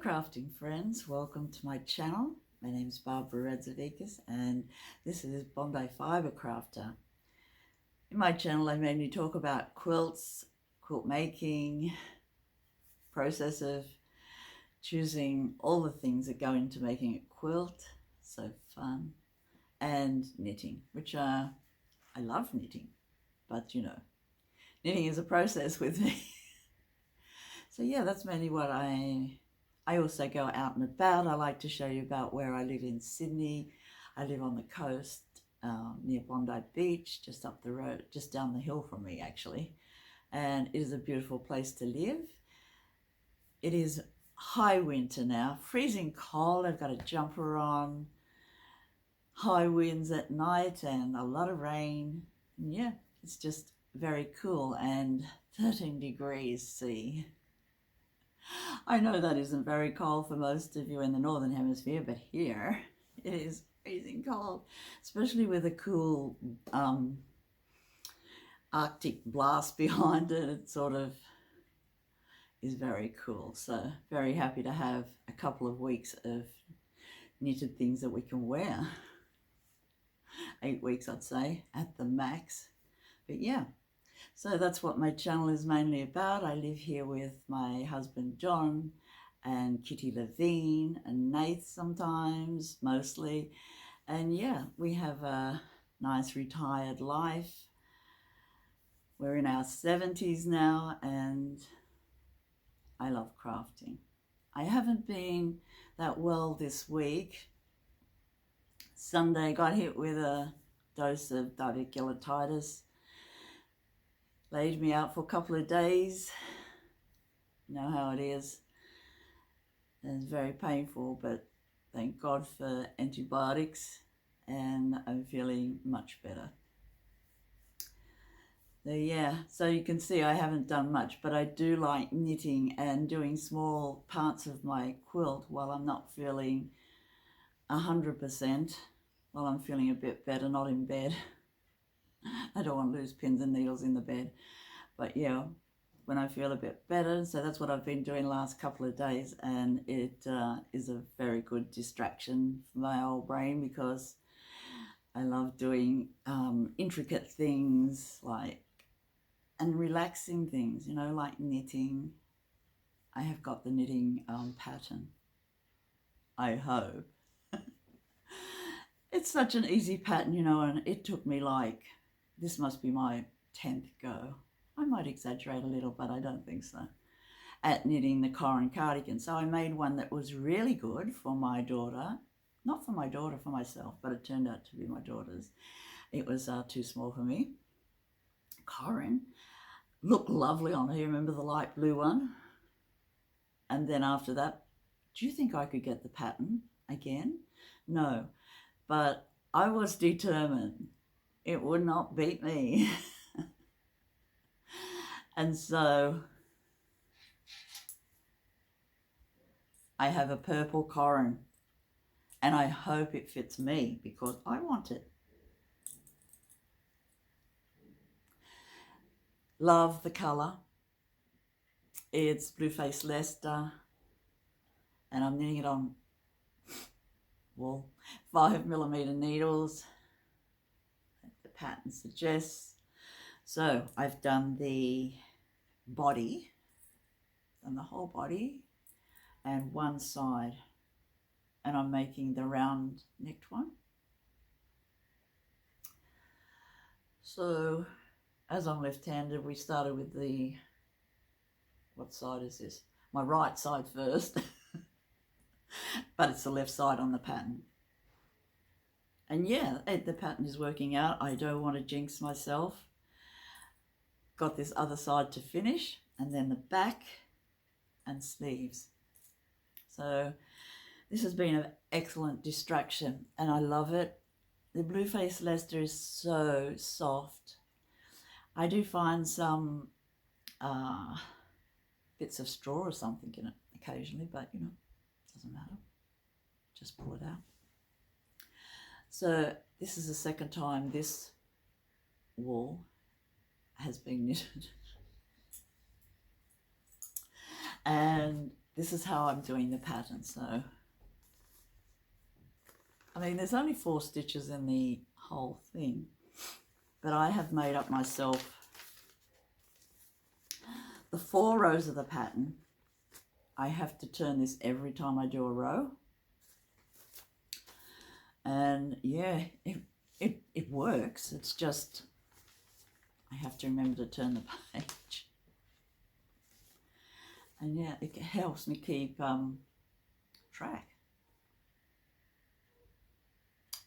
crafting friends, welcome to my channel. My name is Barbara Radzevicius and this is Bondi Fibre Crafter. In my channel I mainly talk about quilts, quilt making, process of choosing all the things that go into making a quilt, so fun, and knitting, which I love knitting, but knitting is a process with me. So yeah, that's mainly what I also go out and about. I like to show you about where I live in Sydney. I live on the coast near Bondi Beach, just up the road, just down the hill from me actually. And it is a beautiful place to live. It is high winter now, freezing cold. I've got a jumper on, high winds at night and a lot of rain. And yeah, it's just very cool, and 13 degrees C. I know that isn't very cold for most of you in the Northern Hemisphere, but here it is freezing cold, especially with a cool Arctic blast behind it. It sort of is very cool. So very happy to have a couple of weeks of knitted things that we can wear. 8 weeks, I'd say, at the max. But yeah. So that's what my channel is mainly about. I live here with my husband John and Kitty Levine and Nath sometimes, mostly. And yeah, we have a nice retired life. We're in our 70s now and I love crafting. I haven't been that well this week. Sunday got hit with a dose of diverticulitis. Laid me out for a couple of days. You know how it is. It's very painful, but thank God for antibiotics and I'm feeling much better. So yeah, so you can see I haven't done much, but I do like knitting and doing small parts of my quilt while I'm not feeling 100%, while I'm feeling a bit better, not in bed. I don't want to lose pins and needles in the bed. But yeah, when I feel a bit better, so that's what I've been doing the last couple of days, and it is a very good distraction for my old brain because I love doing intricate things and relaxing things, like knitting. I have got the knitting pattern, I hope. It's such an easy pattern, and it took me this must be my 10th go. I might exaggerate a little, but I don't think so, at knitting the Corin cardigan. So I made one that was really good for my daughter. Not for my daughter, for myself, but it turned out to be my daughter's. It was too small for me. Corin looked lovely on her. You remember the light blue one? And then after that, do you think I could get the pattern again? No, but I was determined. It would not beat me. And so I have a purple Corin and I hope it fits me because I want it. Love the colour. It's Blueface Leicester and I'm knitting it on 5mm needles. The pattern suggests. So I've done the body, done the whole body and one side, and I'm making the round necked one. So as I'm left-handed, we started with what side is this? My right side first, but it's the left side on the pattern. And yeah, the pattern is working out. I don't want to jinx myself. Got this other side to finish, and then the back and sleeves. So this has been an excellent distraction and I love it. The Blueface Leicester is so soft. I do find some bits of straw or something in it occasionally, but it doesn't matter. Just pull it out. So this is the second time this wool has been knitted. And this is how I'm doing the pattern. So, I mean, there's only 4 stitches in the whole thing, but I have made up myself the 4 rows of the pattern. I have to turn this every time I do a row. And yeah, it works. It's just, I have to remember to turn the page. And yeah, it helps me keep track.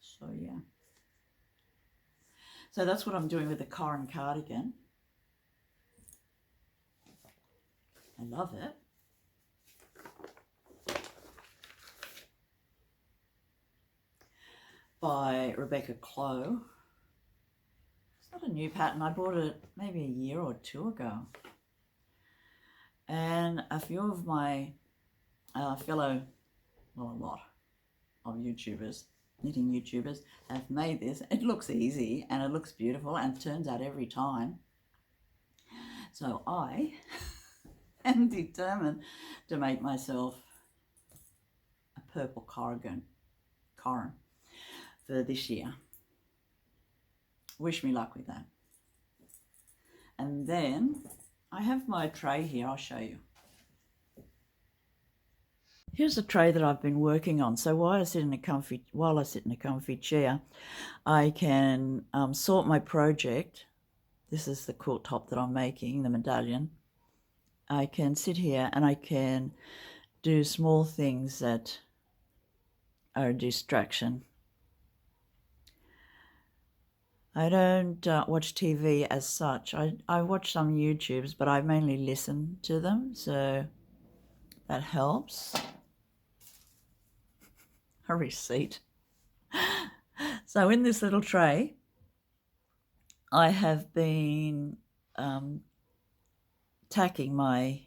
So yeah. So that's what I'm doing with the Corin cardigan. I love it. By Rebecca Clow. It's not a new pattern. I bought it maybe a year or 2 ago. And a few of my fellow, well, a lot of YouTubers, knitting YouTubers, have made this. It looks easy and it looks beautiful and turns out every time. So I am determined to make myself a purple Corin for this year. Wish me luck with that. And then I have my tray here. I'll show you. Here's a tray that I've been working on. So while I sit in a comfy chair, I can sort my project. This is the quilt top that I'm making, the medallion. I can sit here and I can do small things that are a distraction. I don't watch TV as such. I watch some YouTubes, but I mainly listen to them, so that helps. A receipt. So in this little tray, I have been tacking my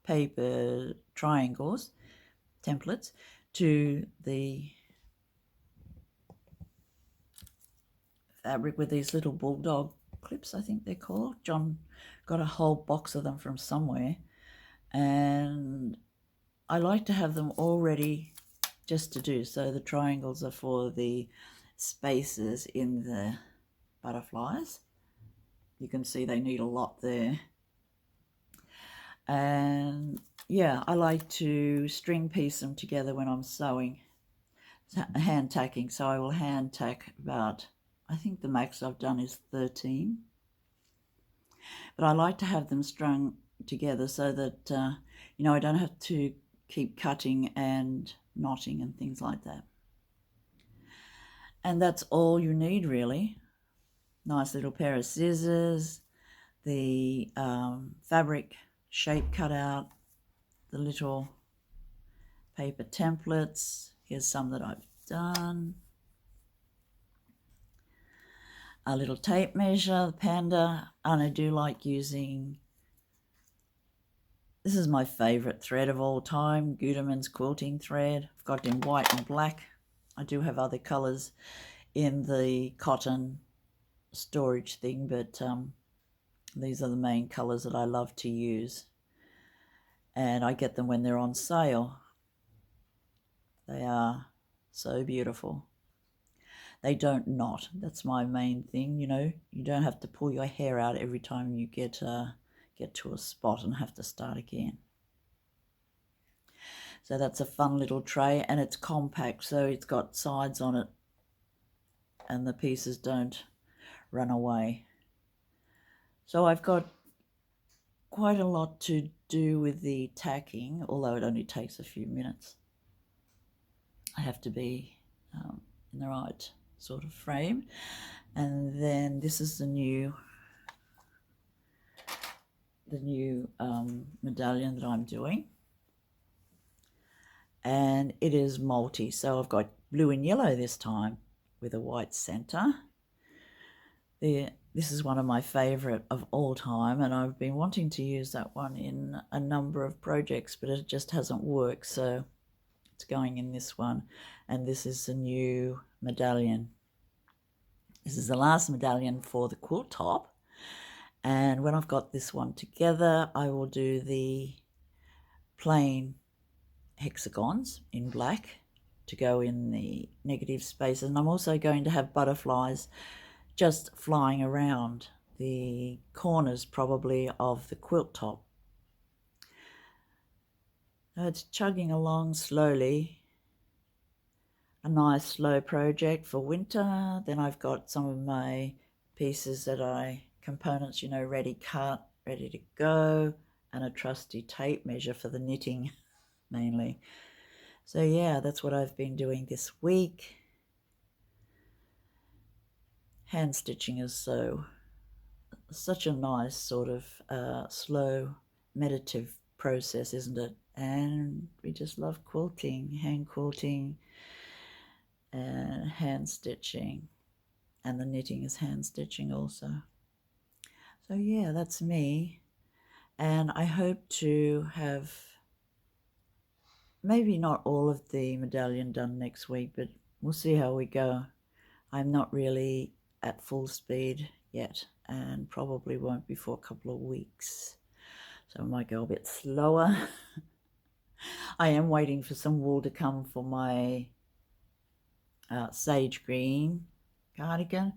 paper triangles, templates, to the fabric with these little bulldog clips, I think they're called. John got a whole box of them from somewhere, and I like to have them all ready just to do. So the triangles are for the spaces in the butterflies. You can see they need a lot there. And yeah, I like to string piece them together when I'm sewing, hand tacking. So I will hand tack about, I think the max I've done is 13. But I like to have them strung together so that, you know, I don't have to keep cutting and knotting and things like that. And that's all you need, really. Nice little pair of scissors, the fabric shape cutout, the little paper templates. Here's some that I've done. A little tape measure, the panda, and I do like using, this is my favourite thread of all time, Gutermann's quilting thread. I've got it in white and black. I do have other colours in the cotton storage thing, but these are the main colours that I love to use. And I get them when they're on sale. They are so beautiful. They don't knot. That's my main thing, you know. You don't have to pull your hair out every time you get to a spot and have to start again. So that's a fun little tray, and it's compact, so it's got sides on it and the pieces don't run away. So I've got quite a lot to do with the tacking, although it only takes a few minutes. I have to be in the right sort of frame. And then this is the new medallion that I'm doing, and it is multi, so I've got blue and yellow this time with a white center. This is one of my favorite of all time, and I've been wanting to use that one in a number of projects, but it just hasn't worked, so it's going in this one. And this is the new medallion. This is the last medallion for the quilt top. And when I've got this one together, I will do the plain hexagons in black to go in the negative spaces, and I'm also going to have butterflies just flying around the corners probably of the quilt top. It's chugging along slowly. A nice slow project for winter. Then I've got some of my pieces components, ready cut, ready to go, and a trusty tape measure for the knitting mainly. So yeah, that's what I've been doing this week. Hand stitching is such a nice sort of slow meditative process, isn't it? And we just love quilting, hand quilting and hand stitching, and the knitting is hand stitching also. So yeah, that's me, and I hope to have maybe not all of the medallion done next week, but we'll see how we go. I'm not really at full speed yet, and probably won't be for a couple of weeks, so I might go a bit slower. I am waiting for some wool to come for my sage green cardigan.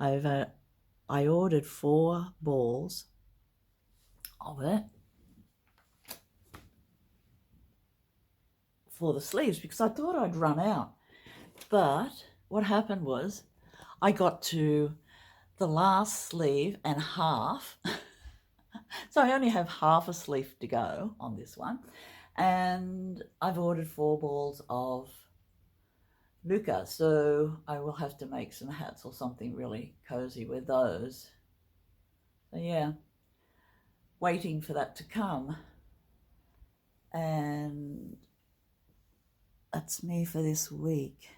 I ordered 4 balls of it for the sleeves because I thought I'd run out. But what happened was I got to the last sleeve and half. So I only have half a sleeve to go on this one. And I've ordered 4 balls of Luca, so I will have to make some hats or something really cozy with those. So yeah, waiting for that to come. And that's me for this week.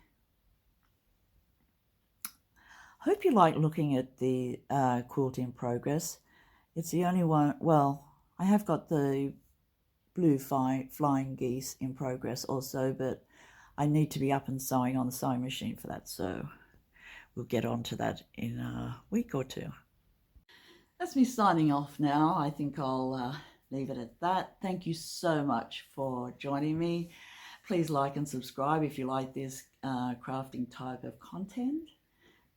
Hope you like looking at the quilt in progress. It's the only one, well, I have got the blue flying geese in progress also, but I need to be up and sewing on the sewing machine for that, so we'll get on to that in a week or two. That's me signing off now. I think I'll leave it at that. Thank you so much for joining me. Please like and subscribe if you like this crafting type of content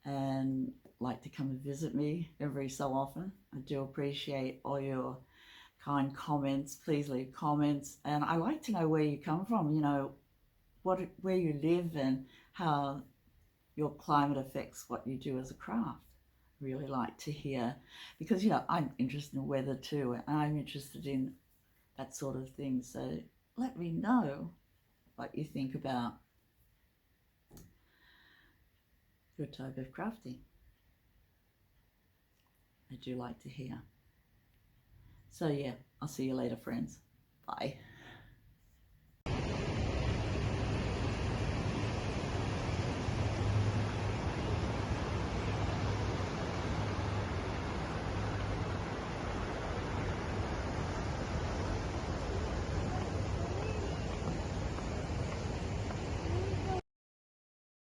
and like to come and visit me every so often. I do appreciate all your kind comments. Please leave comments, and I like to know where you come from, where you live and how your climate affects what you do as a craft. Really like to hear, because I'm interested in weather too, and I'm interested in that sort of thing. So let me know what you think about your type of crafting. I do like to hear. So yeah, I'll see you later, friends. Bye.